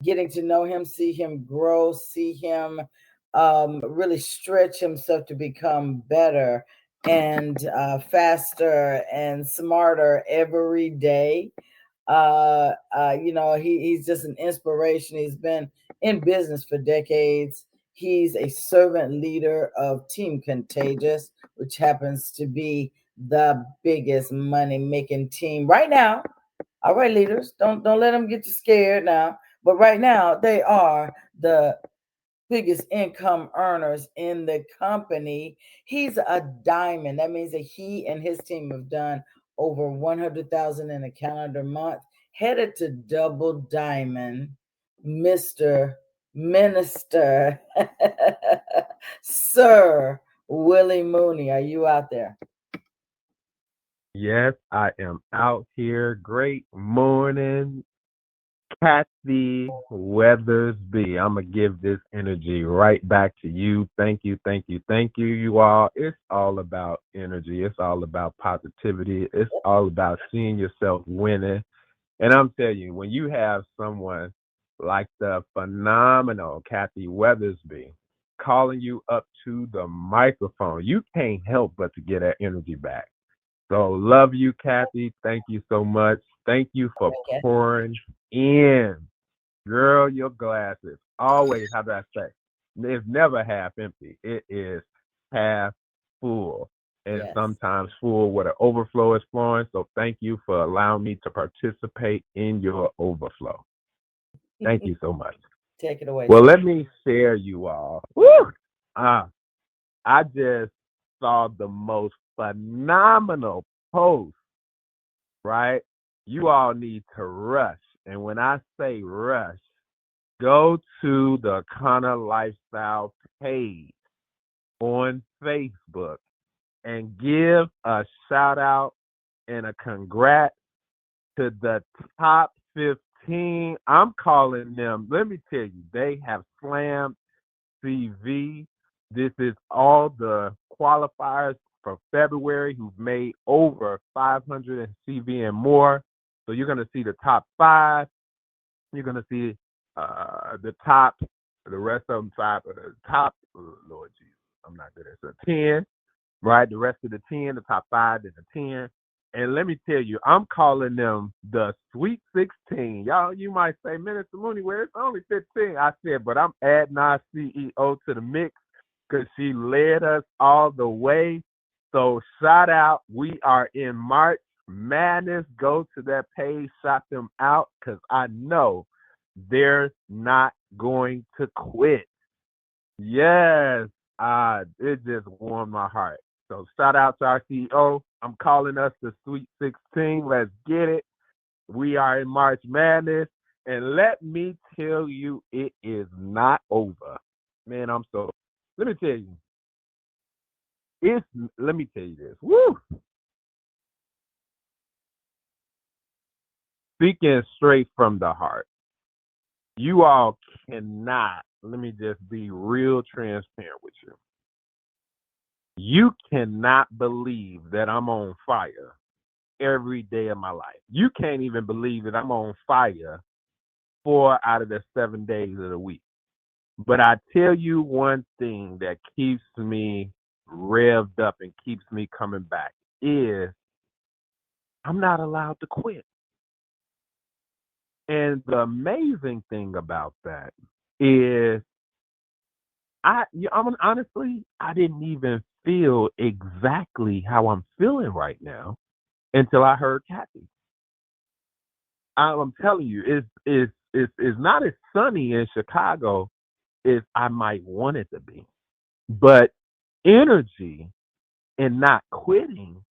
getting to know him, see him grow, see him really stretch himself to become better and faster and smarter every day. He's just an inspiration. He's been in business for decades. He's a servant leader of Team Contagious, which happens to be the biggest money making team right now. All right, leaders, don't let them get you scared now. But right now, they are the biggest income earners in the company. He's a diamond. That means that he and his team have done over 100,000 in a calendar month. Headed to double diamond, Mr. Minister, Sir Willie Mooney. Are you out there? Yes, I am out here. Great morning, Kathy Weathersby. I'm going to give this energy right back to you. Thank you, thank you, thank you, you all. It's all about energy. It's all about positivity. It's all about seeing yourself winning. And I'm telling you, when you have someone like the phenomenal Kathy Weathersby calling you up to the microphone, you can't help but to get that energy back. So love you, Kathy. Thank you so much. Thank you for Okay. pouring in. Girl, your glass is always, how do I say? It's never half empty. It is half full. And Yes. sometimes full where the overflow is flowing. So thank you for allowing me to participate in your overflow. Thank you so much. Take it away, Well, sir. let me share you all. Woo! Ah, I just saw the most phenomenal post, right? You all need to rush. And when I say rush, go to the Connor Lifestyle page on Facebook and give a shout out and a congrats to the top 15. I'm calling them, let me tell you, they have slammed CV. This is all the qualifiers for February who've made over 500 in CV and more. So you're going to see the top five. You're going to see the top, the rest of them five, top, Lord Jesus, I'm not good at it. 10, right? The rest of the 10, the top five, and the 10. And let me tell you, I'm calling them the Sweet 16. Y'all, you might say, Minister Mooney, where it's only 15. I said, but I'm adding our CEO to the mix because she led us all the way. So shout out. We are in March Madness. Go to that page, shout them out because I know they're not going to quit. Yes, it just warmed my heart. So shout out to our CEO. I'm calling us the Sweet 16. Let's get it. We are in March Madness. And let me tell you, it is not over. Man, I'm so, let me tell you, let me tell you this. Woo! Speaking straight from the heart, you all cannot, let me just be real transparent with you. You cannot believe that I'm on fire every day of my life. You can't even believe that I'm on fire 4 out of the 7 days of the week. But I tell you one thing that keeps me revved up and keeps me coming back is I'm not allowed to quit. And the amazing thing about that is honestly, I didn't even feel exactly how I'm feeling right now until I heard Kathy. I'm telling you, it's not as sunny in Chicago as I might want it to be. But energy and not quitting,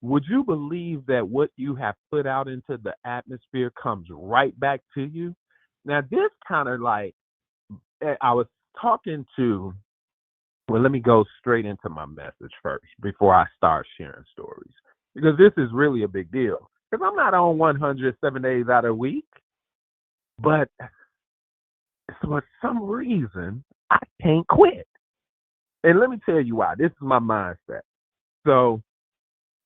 would you believe that what you have put out into the atmosphere comes right back to you? Now, this kind of like, I was talking to, well, let me go straight into my message first before I start sharing stories. Because this is really a big deal. Because I'm not on 107 days out of the week, but for some reason, I can't quit. And let me tell you why. This is my mindset. So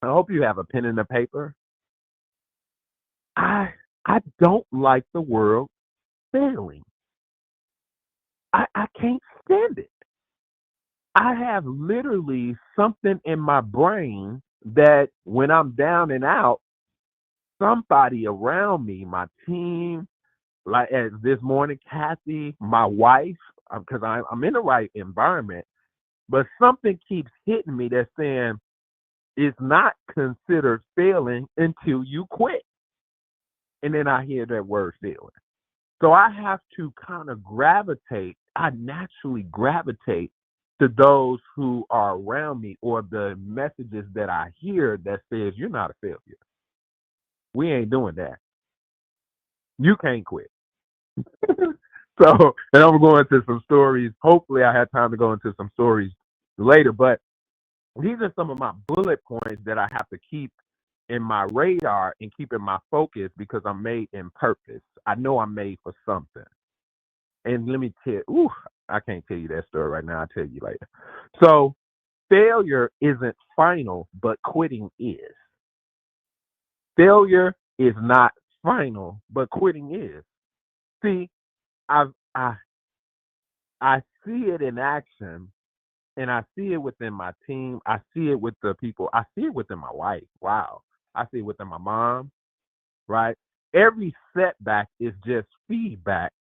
I hope you have a pen and a paper. I I don't like the world failing. I can't stand it. I have literally something in my brain that when I'm down and out, somebody around me, my team, like as this morning, Kathy, my wife, because I'm in the right environment, but something keeps hitting me that's saying it's not considered failing until you quit. And then I hear that word failing. So I have to kind of gravitate, I naturally gravitate to those who are around me or the messages that I hear that says you're not a failure. We ain't doing that. You can't quit. So, and I'm going to some stories. Hopefully I have time to go into some stories later, but these are some of my bullet points that I have to keep in my radar and keep in my focus because I'm made in purpose. I know I'm made for something. And let me tell you, I can't tell you that story right now. I'll tell you later. So failure isn't final, but quitting is. Failure is not final, but quitting is. See, I I I see it in action and I see it within my team. I see it with the people. I see it within my wife. Wow. I see it within my mom, right? Every setback is just feedback,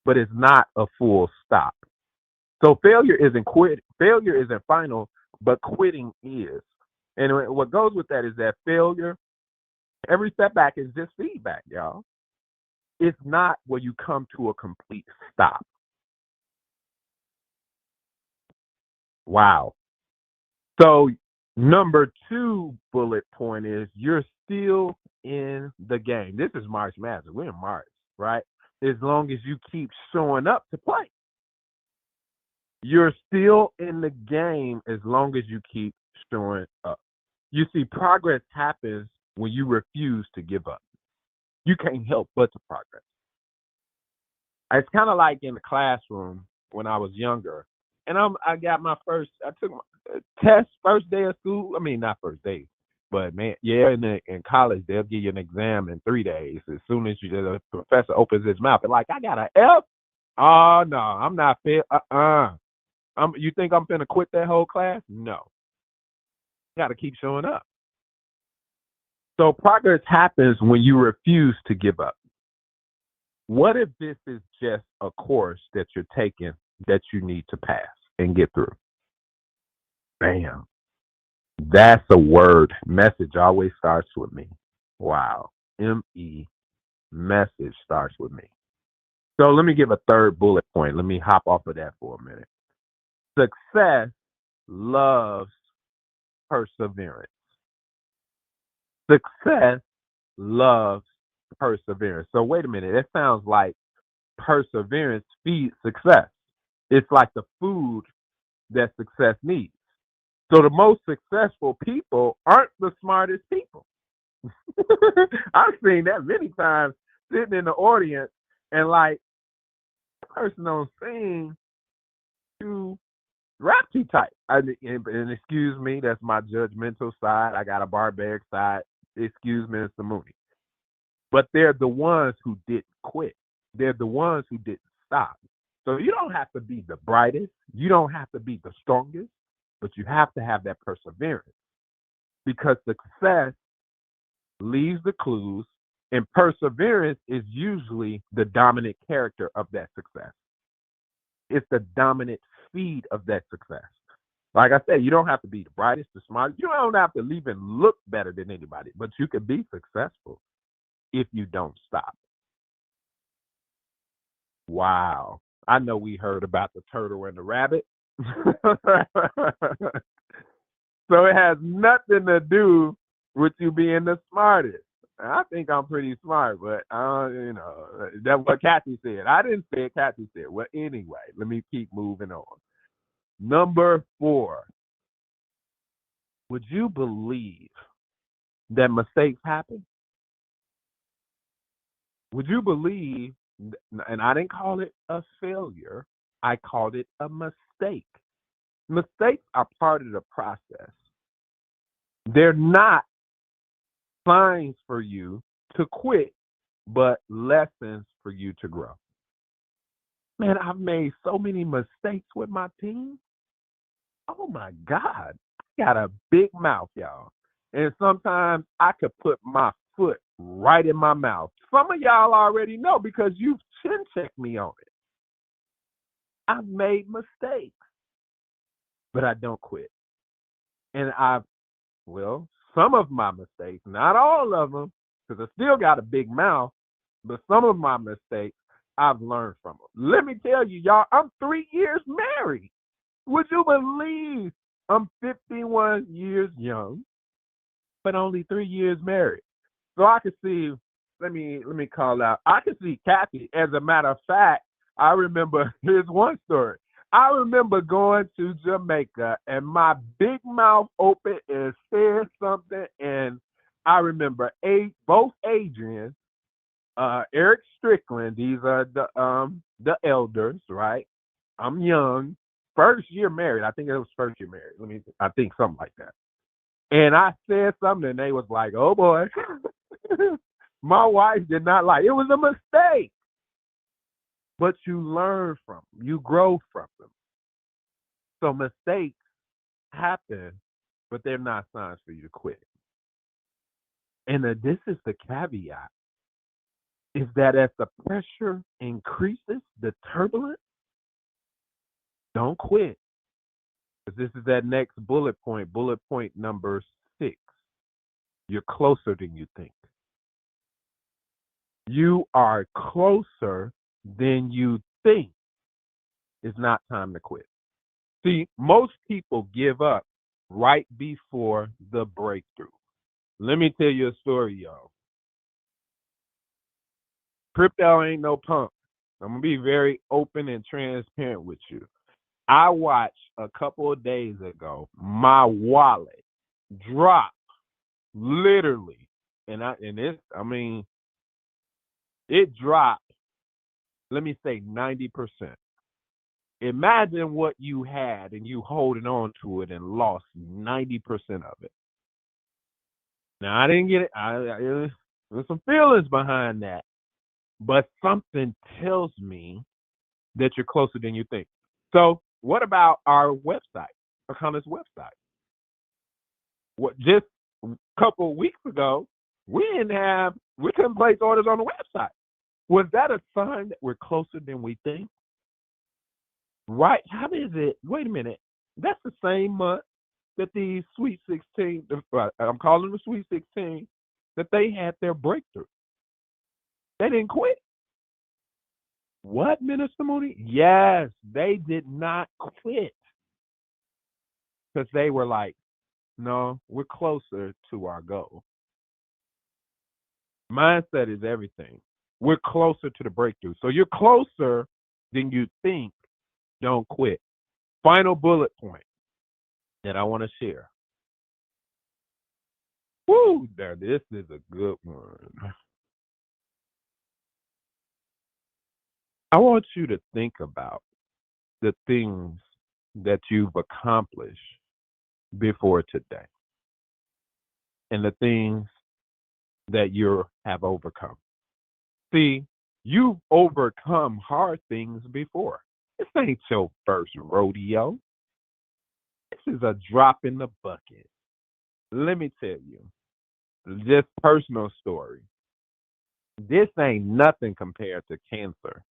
but it's not a full stop. So failure isn't final, but quitting is. And what goes with that is that failure, every setback is just feedback, y'all. It's not where you come to a complete stop. Wow. So number two bullet point is you're still in the game. This is March Madness. We're in March, right? As long as you keep showing up to play. You're still in the game as long as you keep showing up. You see, progress happens when you refuse to give up. You can't help but to progress. It's kind of like in the classroom when I was younger, and I got my first. I took my test first day of school. I mean, not first day, but man, yeah. In college, they'll give you an exam in 3 days. As soon as the professor opens his mouth, and like, I got an F. Oh no, I'm not fair. You think I'm gonna quit that whole class? No. Got to keep showing up. So progress happens when you refuse to give up. What if this is just a course that you're taking that you need to pass and get through? Bam. That's a word. Message always starts with me. Wow. M-E, message starts with me. So let me give a third bullet point. Let me hop off of that for a minute. Success loves perseverance. Success loves perseverance. So wait a minute. It sounds like perseverance feeds success. It's like the food that success needs. So the most successful people aren't the smartest people. I've seen that many times sitting in the audience and like person on scene to rap too tight. And excuse me, that's my judgmental side. I got a barbaric side. Excuse me, Mr. Mooney. But they're the ones who didn't quit. They're the ones who didn't stop. So you don't have to be the brightest. You don't have to be the strongest, but you have to have that perseverance because success leaves the clues and perseverance is usually the dominant character of that success. It's the dominant feed of that success. Like I said, you don't have to be the brightest, the smartest. You don't have to even look better than anybody, but you can be successful if you don't stop. Wow. I know we heard about the turtle and the rabbit. So it has nothing to do with you being the smartest. I think I'm pretty smart, but that's what Kathy said. I didn't say it, Kathy said. Well, anyway, let me keep moving on. Number 4. Would you believe that mistakes happen? Would you believe, and I didn't call it a failure, I called it a mistake. Mistakes are part of the process. They're not signs for you to quit but lessons for you to grow. Man, I've made so many mistakes with my team. Oh my God. I got a big mouth, y'all. And sometimes I could put my foot right in my mouth. Some of y'all already know because you've chin checked me on it. I've made mistakes, but I don't quit. And well, some of my mistakes, not all of them, because I still got a big mouth, but some of my mistakes I've learned from them. Let me tell you, y'all, I'm 3 years married. Would you believe I'm 51 years young, but only 3 years married? So I could see, let me call out. I could see Kathy. As a matter of fact, I remember here's one story. I remember going to Jamaica and my big mouth open and said something, and I remember both Adrians, Eric Strickland. These are the elders, right? I'm young, first year married. I think it was first year married. I think something like that. And I said something, and they was like, "Oh boy." My wife did not like it. It was a mistake, but you learn from them, you grow from them. So mistakes happen, but they're not signs for you to quit. And this is the caveat: is that as the pressure increases, the turbulence, don't quit. Because this is that next bullet point number 6. You're closer than you think. You are closer than you think. It's not time to quit. See, most people give up right before the breakthrough. Let me tell you a story, y'all. Crypto ain't no punk. I'm going to be very open and transparent with you. I watched a couple of days ago my wallet drop literally, it dropped, let me say 90%. Imagine what you had and you holding on to it and lost 90% of it. Now, I didn't get it. There's some feelings behind that, but something tells me that you're closer than you think. So, what about our website, Akana's website? What just a couple of weeks ago, we couldn't place orders on the website. Was that a sign that we're closer than we think? Right? How is it? Wait a minute. That's the same month that the Sweet 16, I'm calling the Sweet 16, that they had their breakthrough. They didn't quit. What, Minister Mooney? Yes, they did not quit because they were like, no, we're closer to our goal. Mindset is everything. We're closer to the breakthrough. So you're closer than you think. Don't quit. Final bullet point that I want to share. Woo, there, this is a good one. I want you to think about the things that you've accomplished before today and the things that you have overcome. See, you've overcome hard things before. This ain't your first rodeo. This is a drop in the bucket. Let me tell you, just personal story. This ain't nothing compared to cancer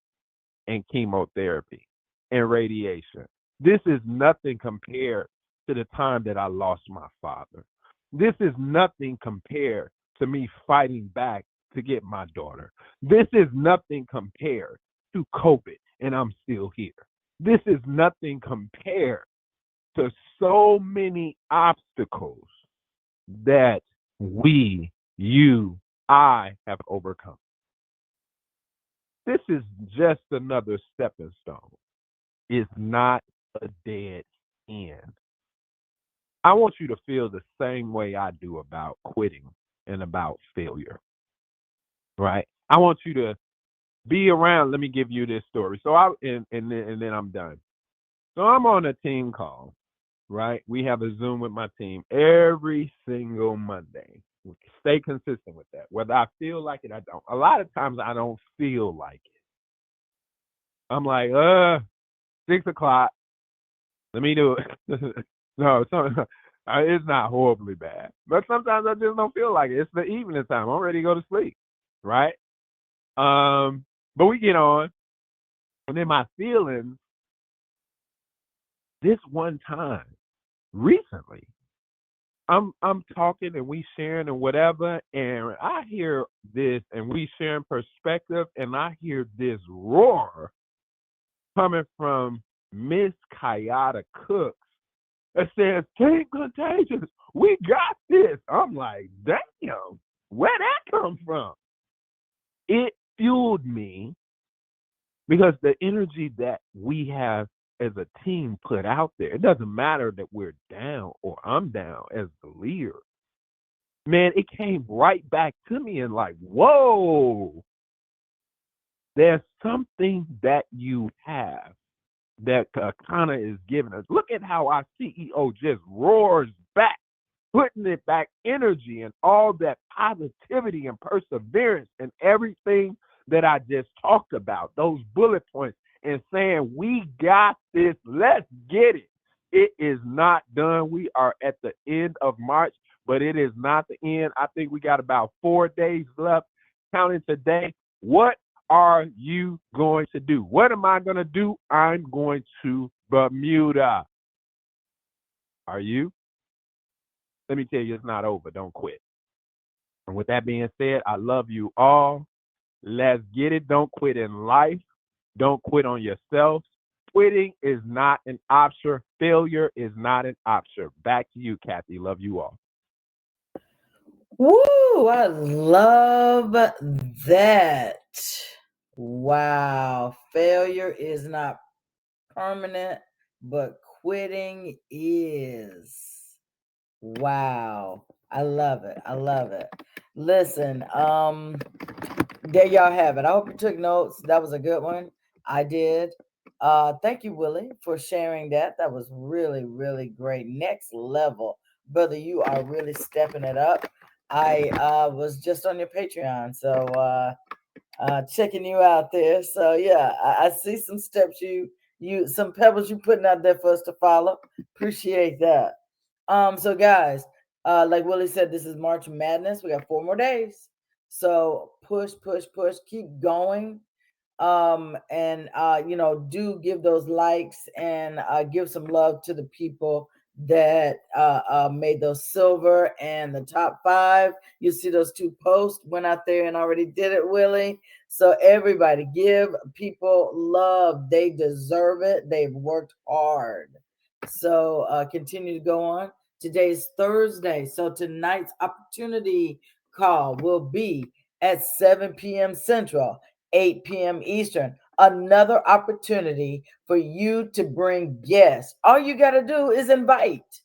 and chemotherapy and radiation. This is nothing compared to the time that I lost my father. This is nothing compared to me fighting back to get my daughter. This is nothing compared to COVID, and I'm still here. This is nothing compared to so many obstacles that I have overcome. This is just another stepping stone. It's not a dead end. I want you to feel the same way I do about quitting and about failure, right? I want you to be around. Let me give you this story. So and then I'm done. So I'm on a team call, right? We have a Zoom with my team every single Monday. Stay consistent with that. Whether I feel like it, I don't. A lot of times I don't feel like it. I'm like, 6 o'clock. Let me do it. No, it's not horribly bad. But sometimes I just don't feel like it. It's the evening time. I'm ready to go to sleep. Right? But we get on. And then my feelings, this one time, recently, I'm talking and we sharing and whatever, and I hear this and we sharing perspective, and I hear this roar coming from Miss Kayada Cooks that says, "Team Contagious, we got this." I'm like, damn, where that come from? It fueled me because the energy that we have as a team put out there, it doesn't matter that we're down or I'm down as the leader. Man, it came right back to me and like, whoa, there's something that you have that kind of is giving us. Look at how our CEO just roars back, putting it back energy and all that positivity and perseverance and everything that I just talked about, those bullet points, and saying, we got this, let's get it. It is not done. We are at the end of March, but it is not the end. I think we got about 4 days left, counting today. What are you going to do? What am I going to do? I'm going to Bermuda. Are you? Let me tell you, it's not over. Don't quit. And with that being said, I love you all. Let's get it. Don't quit in life. Don't quit on yourself. Quitting is not an option. Failure is not an option. Back to you, Kathy. Love you all. Woo! I love that. Wow. Failure is not permanent, but quitting is. Wow. I love it. I love it. Listen, there y'all have it. I hope you took notes. That was a good one. I did. Thank you, Willie, for sharing that. That was really, really great. Next level. Brother, you are really stepping it up. I was just on your Patreon, so checking you out there. So yeah, I see some steps you some pebbles you putting out there for us to follow. Appreciate that. So guys, like Willie said, this is March Madness. We got 4 more days. So push, push, push, keep going. And do give those likes and give some love to the people that made those silver and the top 5. You see those 2 posts went out there and already did it, Willie. So everybody give people love. They deserve it. They've worked hard. So continue to go on. Today's Thursday. So tonight's opportunity call will be at 7 p.m. Central, 8 p.m. Eastern. Another opportunity for you to bring guests. All you got to do is invite.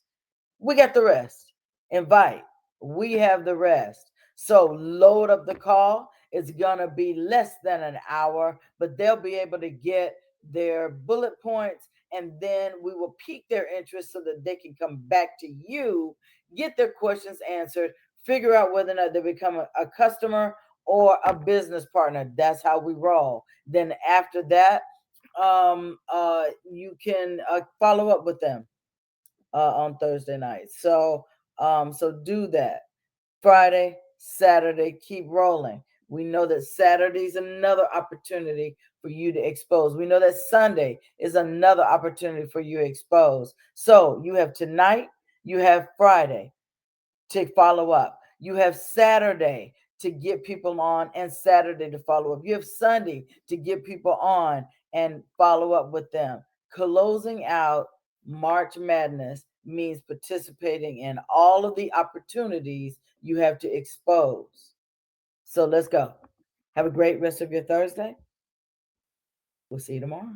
We got the rest. Invite. We have the rest. So load up the call. It's going to be less than an hour, but they'll be able to get their bullet points, and then we will pique their interest so that they can come back to you, get their questions answered, figure out whether or not they become a customer or a business partner. That's how we roll. Then after that, you can follow up with them on Thursday night. So do that. Friday, Saturday, keep rolling. We know that Saturday is another opportunity for you to expose. We know that Sunday is another opportunity for you to expose. So you have tonight, you have Friday to follow up. You have Saturday to get people on and Saturday to follow up. You have Sunday to get people on and follow up with them. Closing out March Madness means participating in all of the opportunities you have to expose. So let's go. Have a great rest of your Thursday. We'll see you tomorrow.